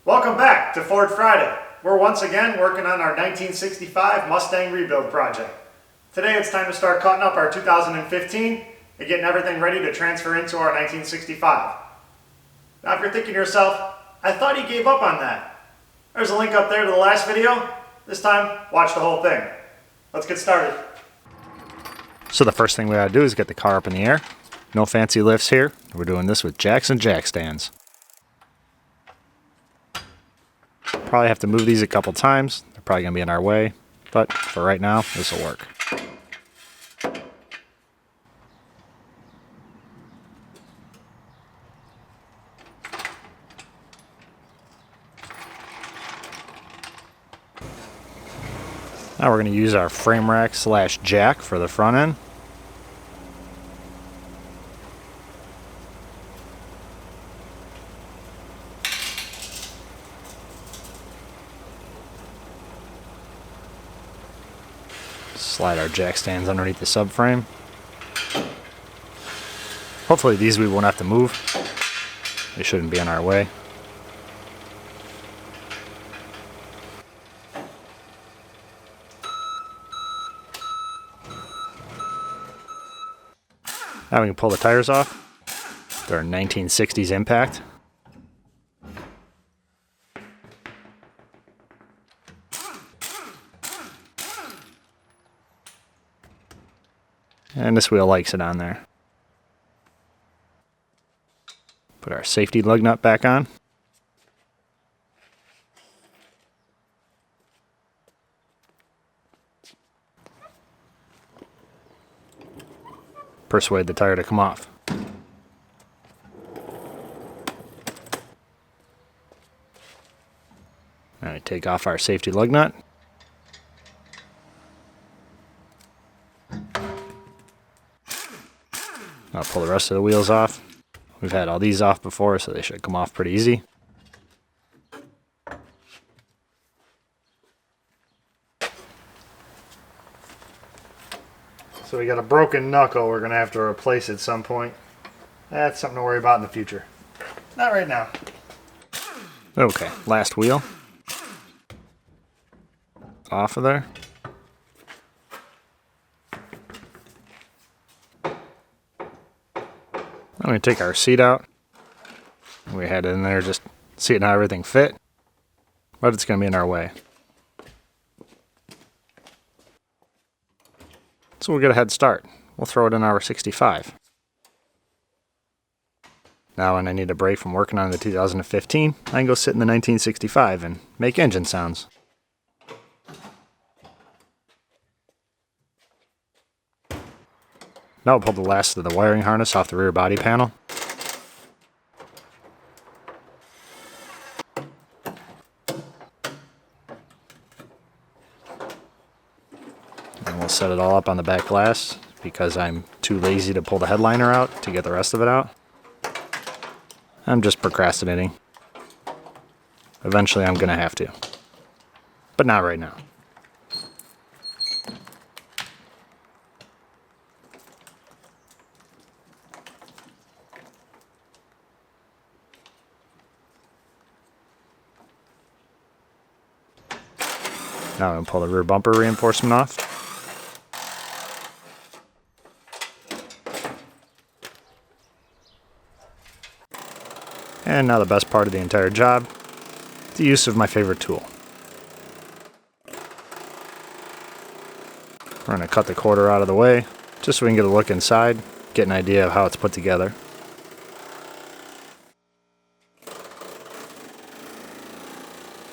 Welcome back to Ford Friday. We're once again working on our 1965 Mustang rebuild project. Today it's time to start cutting up our 2015 and getting everything ready to transfer into our 1965. Now if you're thinking to yourself, I thought he gave up on that. There's a link up there to the last video. This time, watch the whole thing. Let's get started. So the first thing we gotta do is get the car up in the air. No fancy lifts here. We're doing this with jacks and jack stands. Probably have to move these a couple times. They're probably gonna be in our way, but for right now, this will work. Now we're gonna use our frame rack / jack for the front end. Slide our jack stands underneath the subframe. Hopefully these we won't have to move. They shouldn't be in our way. Now we can pull the tires off. They're a 1960s impact. And this wheel likes it on there. Put our safety lug nut back on. Persuade the tire to come off. Now we take off our safety lug nut. I'll pull the rest of the wheels off. We've had all these off before, so they should come off pretty easy. So we got a broken knuckle we're going to have to replace at some point. That's something to worry about in the future. Not right now. Okay, last wheel. Off of there. I'm going to take our seat out. We had it in there just seeing how everything fit. But it's going to be in our way. So we'll get a head start. We'll throw it in our 65. Now when I need a break from working on the 2015, I can go sit in the 1965 and make engine sounds. Now we'll pull the last of the wiring harness off the rear body panel. And we'll set it all up on the back glass because I'm too lazy to pull the headliner out to get the rest of it out. I'm just procrastinating. Eventually I'm going to have to. But not right now. Now I'm going to pull the rear bumper reinforcement off. And now the best part of the entire job, the use of my favorite tool. We're going to cut the quarter out of the way, just so we can get a look inside, get an idea of how it's put together.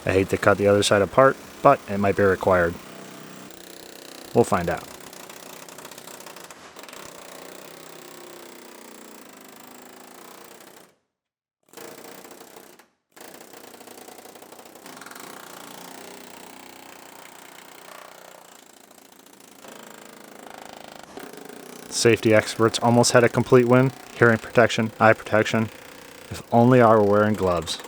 I hate to cut the other side apart, but it might be required. We'll find out. Safety experts almost had a complete win. Hearing protection, eye protection. If only I were wearing gloves.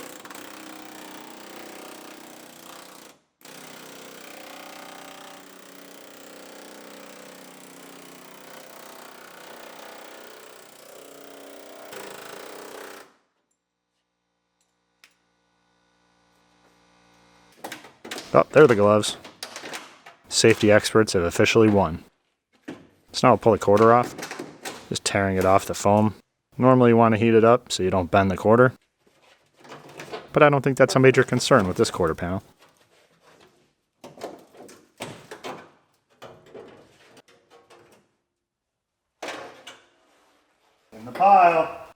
Oh, there are the gloves. Safety experts have officially won. So now I'll pull the quarter off. Just tearing it off the foam. Normally you want to heat it up so you don't bend the quarter. But I don't think that's a major concern with this quarter panel. In the pile.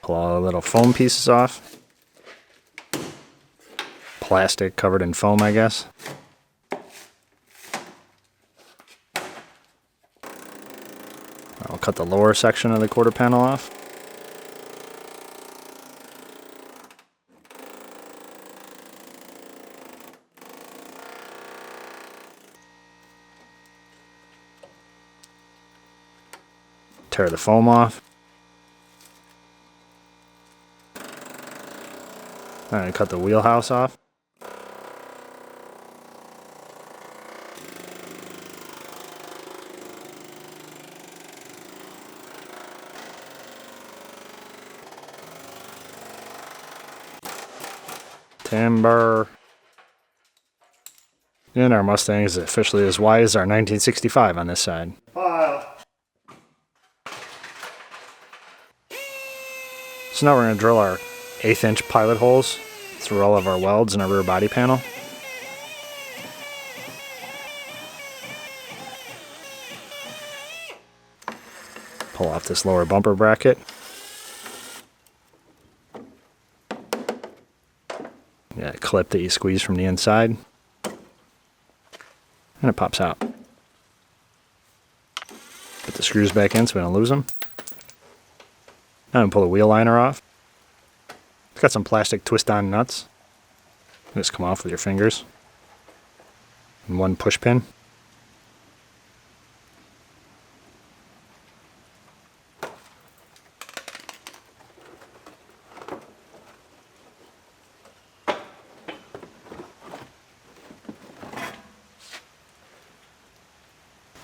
Pull all the little foam pieces off. Plastic covered in foam, I guess. I'll cut the lower section of the quarter panel off. Tear the foam off. Alright, cut the wheelhouse off. Timber. And our Mustang is officially as wide as our 1965 on this side. Pile. So now we're going to drill our 1/8 inch pilot holes through all of our welds in our rear body panel. Pull off this lower bumper bracket. Yeah, clip that you squeeze from the inside. And it pops out. Put the screws back in so we don't lose them. Now I'm gonna pull the wheel liner off. It's got some plastic twist-on nuts. Just come off with your fingers. And one push pin.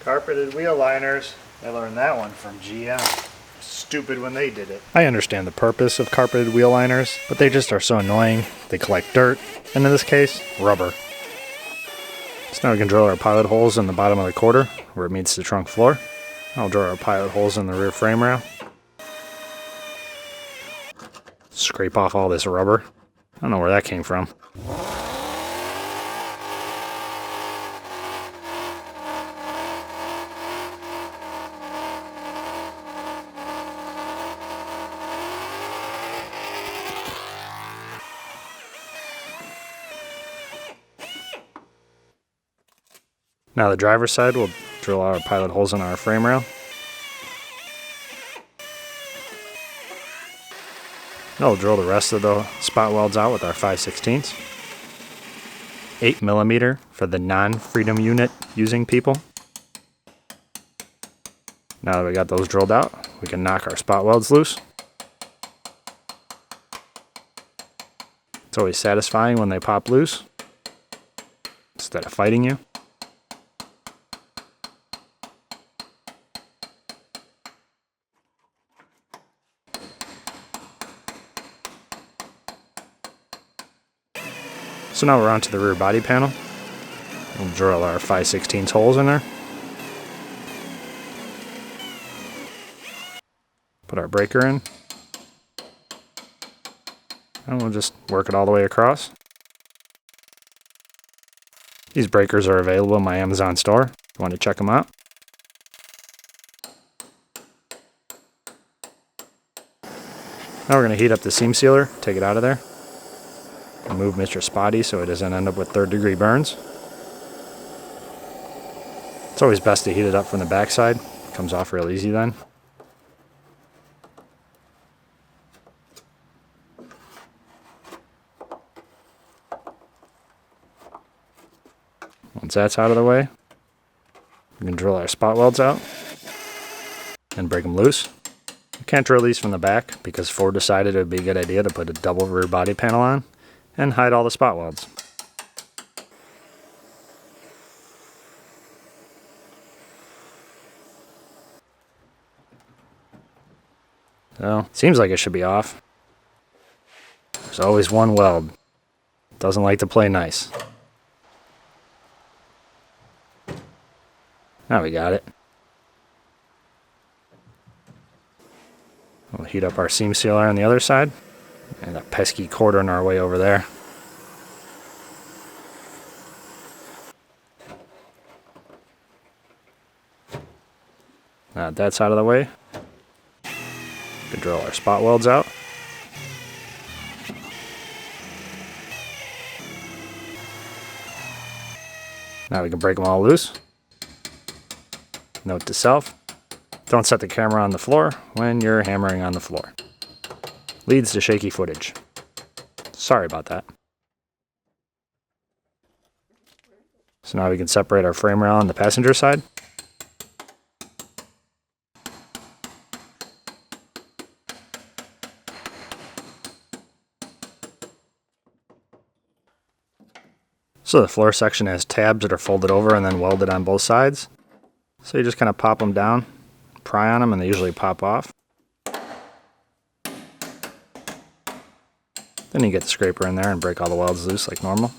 Carpeted wheel liners. I learned that one from GM. Stupid when they did it. I understand the purpose of carpeted wheel liners, but they just are so annoying. They collect dirt, and in this case, rubber. So now we can drill our pilot holes in the bottom of the quarter, where it meets the trunk floor. I'll drill our pilot holes in the rear frame rail. Scrape off all this rubber. I don't know where that came from. Now the driver's side, we'll drill our pilot holes in our frame rail. Now we'll drill the rest of the spot welds out with our 5/16. 8mm for the non-freedom unit using people. Now that we got those drilled out, we can knock our spot welds loose. It's always satisfying when they pop loose instead of fighting you. So now we're onto the rear body panel. We'll drill our 5/16 holes in there. Put our breaker in. And we'll just work it all the way across. These breakers are available in my Amazon store if you want to check them out. Now we're going to heat up the seam sealer, take it out of there. Remove Mr. Spotty so it doesn't end up with 3rd-degree burns. It's always best to heat it up from the backside. It comes off real easy then. Once that's out of the way, we can drill our spot welds out and break them loose. You can't drill these from the back because Ford decided it would be a good idea to put a double rear body panel on and hide all the spot welds. So, seems like it should be off. There's always one weld. Doesn't like to play nice. Now we got it. We'll heat up our seam sealer on the other side. And that pesky quarter in our way over there. Now that's out of the way. We can drill our spot welds out. Now we can break them all loose. Note to self, don't set the camera on the floor when you're hammering on the floor. Leads to shaky footage. Sorry about that. So now we can separate our frame rail on the passenger side. So the floor section has tabs that are folded over and then welded on both sides. So you just kind of pop them down, pry on them, and they usually pop off. Then you get the scraper in there and break all the welds loose like normal.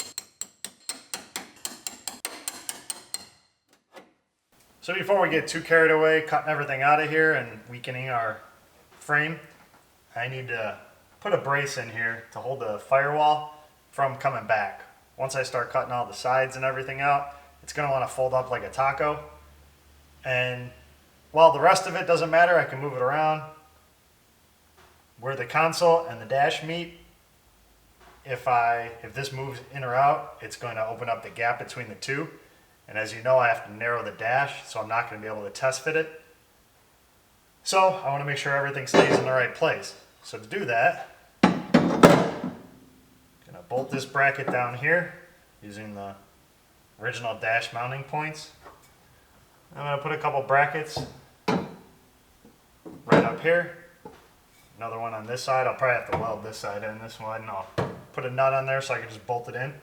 So before we get too carried away cutting everything out of here and weakening our frame, I need to put a brace in here to hold the firewall from coming back. Once I start cutting all the sides and everything out, it's going to want to fold up like a taco. And while the rest of it doesn't matter, I can move it around. Where the console and the dash meet, if this moves in or out, it's going to open up the gap between the two. And as you know, I have to narrow the dash, so I'm not going to be able to test fit it. So I want to make sure everything stays in the right place. So to do that, I'm going to bolt this bracket down here using the original dash mounting points. I'm going to put a couple brackets right up here. Another one on this side. I'll probably have to weld this side in this one. I'll put a nut on there so I can just bolt it in.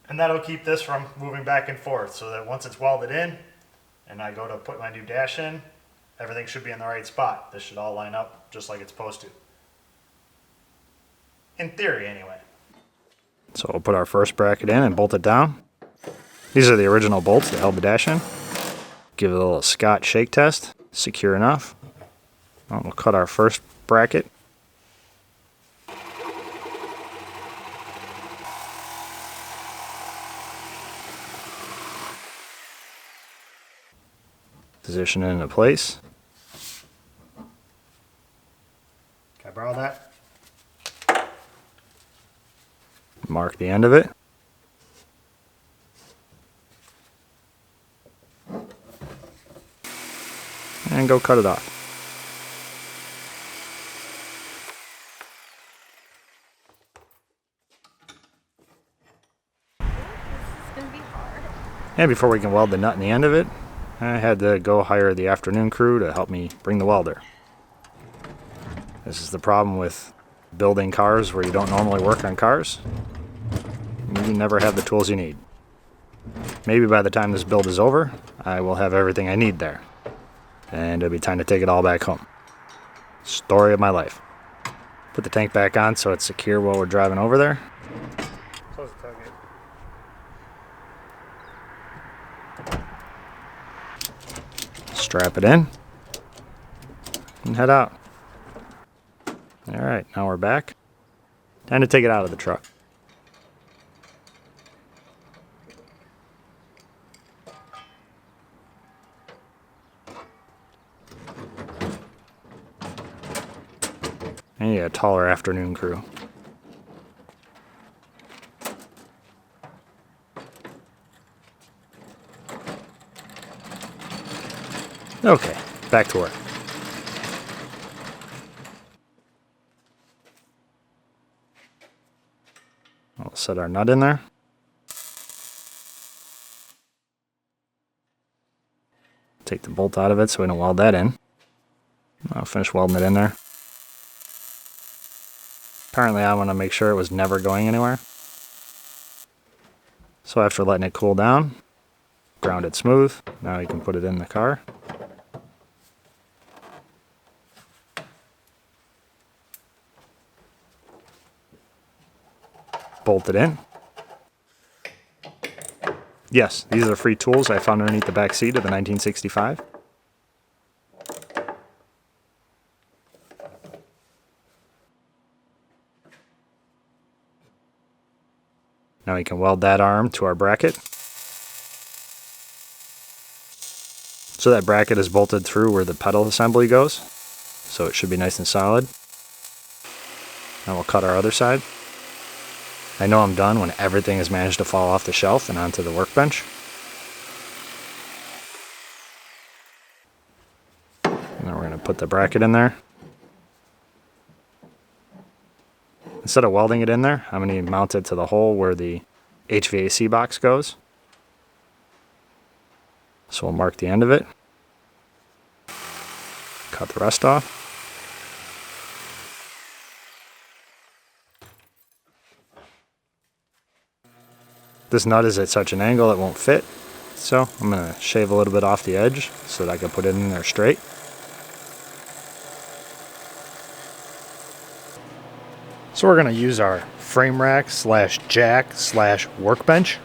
And that'll keep this from moving back and forth, so that once it's welded in and I go to put my new dash in, everything should be in the right spot. This should all line up just like it's supposed to. In theory, anyway. So we'll put our first bracket in and bolt it down. These are the original bolts that held the dash in. Give it a little Scotch shake test. Secure enough. We'll cut our first bracket. Position it into place. Can I borrow that? Mark the end of it. And go cut it off. This is going to be hard. And before we can weld the nut in the end of it, I had to go hire the afternoon crew to help me bring the welder. This is the problem with building cars where you don't normally work on cars. You never have the tools you need. Maybe by the time this build is over, I will have everything I need there. And it'll be time to take it all back home. Story of my life. Put the tank back on so it's secure while we're driving over there. Close the tailgate. Strap it in. And head out. Alright, now we're back. Time to take it out of the truck. I need a taller afternoon crew. Okay, back to work. We'll set our nut in there. Take the bolt out of it so we don't weld that in. I'll finish welding it in there. Apparently I want to make sure it was never going anywhere. So after letting it cool down, ground it smooth, now you can put it in the car. bolt it in. Yes, these are free tools I found underneath the back seat of the 1965. Now we can weld that arm to our bracket. So that bracket is bolted through where the pedal assembly goes. So it should be nice and solid. Now we'll cut our other side. I know I'm done when everything has managed to fall off the shelf and onto the workbench. Now we're going to put the bracket in there. Instead of welding it in there, I'm going to mount it to the hole where the HVAC box goes. So we'll mark the end of it. Cut the rest off. This nut is at such an angle it won't fit, so I'm going to shave a little bit off the edge so that I can put it in there straight. So we're going to use our frame rack slash jack slash workbench.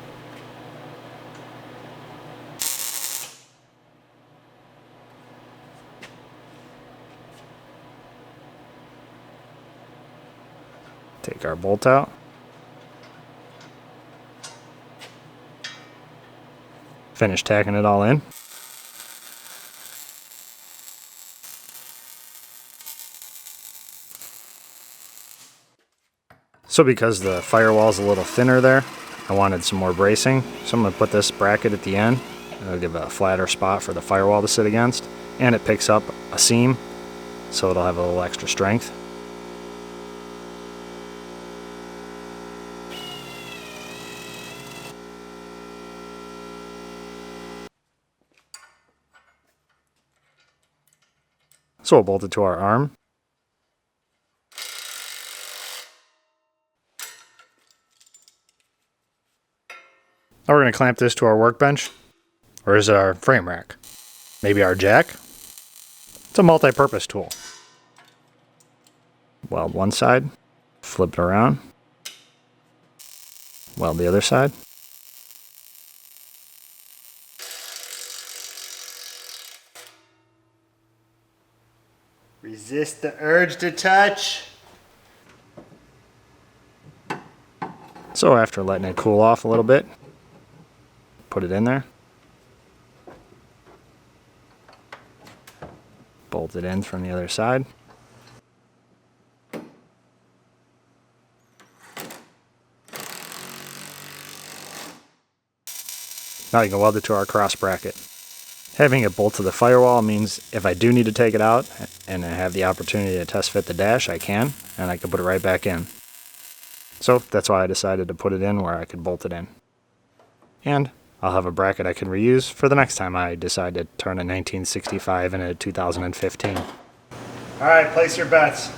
Take our bolt out. Finish tacking it all in. So because the firewall is a little thinner there, I wanted some more bracing. So I'm going to put this bracket at the end. It'll give a flatter spot for the firewall to sit against. And it picks up a seam, so it'll have a little extra strength. So we'll bolt it to our arm. Now we're going to clamp this to our workbench, or is it our frame rack? Maybe our jack? It's a multi-purpose tool. Weld one side, flip it around, weld the other side. Resist the urge to touch. So after letting it cool off a little bit, put it in there. Bolt it in from the other side. Now you can weld it to our cross bracket. Having it bolt to the firewall means if I do need to take it out and I have the opportunity to test fit the dash, I can, and I can put it right back in. So that's why I decided to put it in where I could bolt it in. And I'll have a bracket I can reuse for the next time I decide to turn a 1965 into 2015. Alright, place your bets.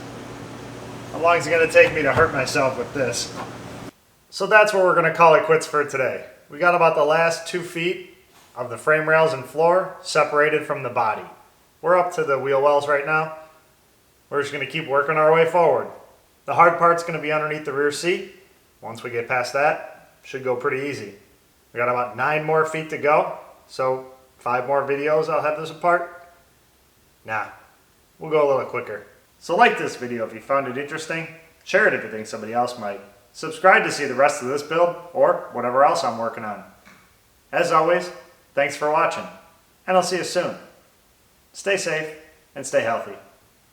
How long is it going to take me to hurt myself with this? So that's where we're going to call it quits for today. We got about the last 2 feet of the frame rails and floor separated from the body. We're up to the wheel wells right now. We're just going to keep working our way forward. The hard part's going to be underneath the rear seat. Once we get past that, should go pretty easy. We got about 9 more feet to go, so 5 more videos I'll have this apart. Nah, we'll go a little quicker. So like this video if you found it interesting, share it if you think somebody else might. Subscribe to see the rest of this build or whatever else I'm working on. As always, thanks for watching, and I'll see you soon. Stay safe and stay healthy.